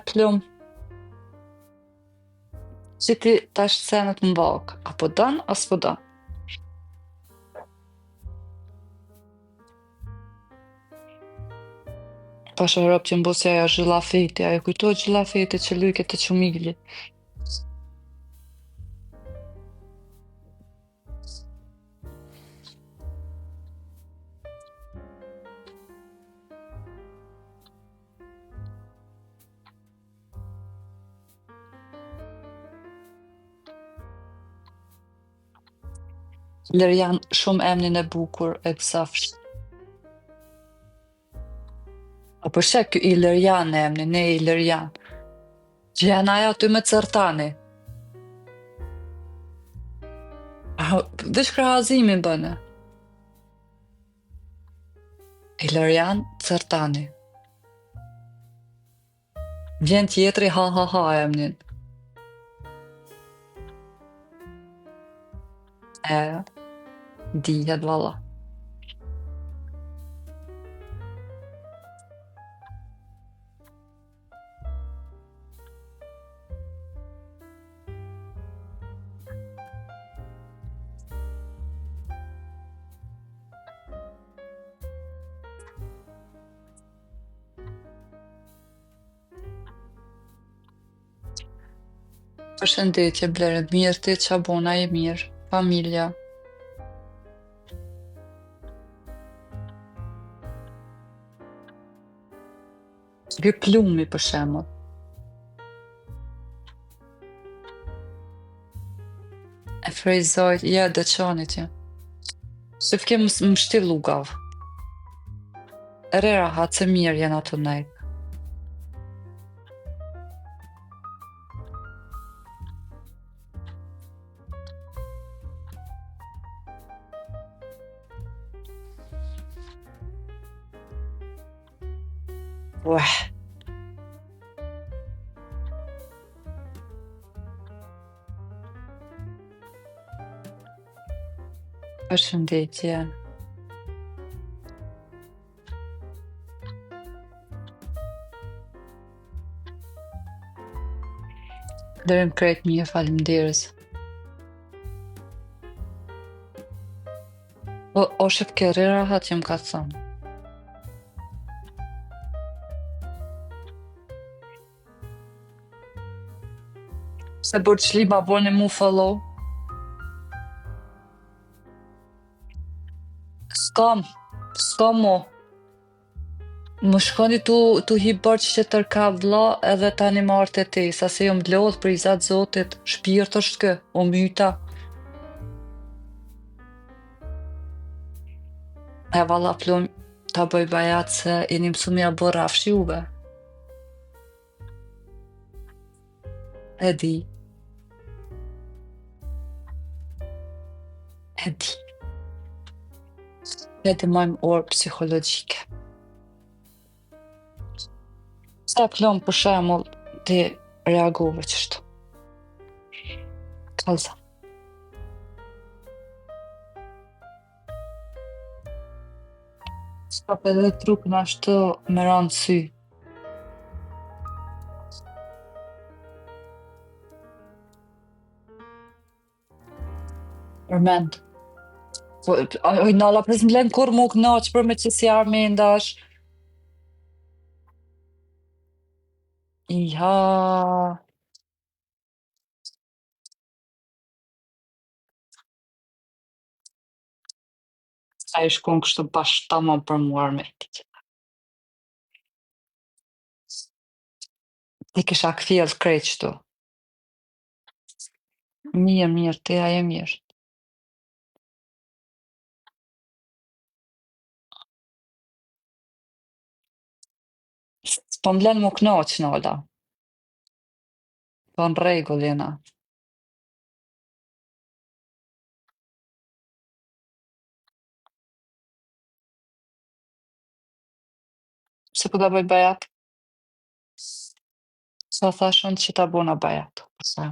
Plum, që ti tash senet në vakë, apo don, as po don? Pasha rob që mbosja ajo zhillafeti, ajo kujtohet zhillafeti që lyke të qumili. Lërian shumë emnin e bukur e kësafsht. Apo shek ky Ilërian emni, ne Ilërian. Gjena ajo aty me Cërtani. Veç krahazimin bëne. Ilërian Cërtani. Vjen tjetri ha ha ha emnin. Dihet valla. Përshëndetje Blerë, mirë ti qa bona e mirë, familja. Ky Plumi për shembull. E frejzojt, ja dëqani ti. Se fke më shtil lugav. Rera hatë se mirë jenë atë nejtë. Ueh. Përshëndetje. Dërim krejt mirë, faleminderit. O shef ke rera hatë që më ka thënë. Se Burçli ma boni mu follow. S'kam mo. Më shkoni tu hi bërë që tërka vlla edhe tani martë e ti, sa se jom lodh për izat zotit, shpirt është kë, o myta. E valla Plum, ta bëj bajat se jeni mësu mja bërë rafsh juve. E di. E di majmë orë psikologjike. Sa Plum për shembull ti reagove qështu. Kalza. S'ka për edhe trup në ashtu me ranë sy. Përmend. Oj, nalla pres m'len kur mu knaq për me që si armendash. Iha. Sa i shkon kështu bashkë tamam për mu armetit. Ti kisha këthjell krejt qëtu. Mirë, ti aje mirë. S'po m'len mu knaq, nalla. Po në rregull jena. Se po ta bëj bajat? Sa thashën që ta bona bajat, përsa.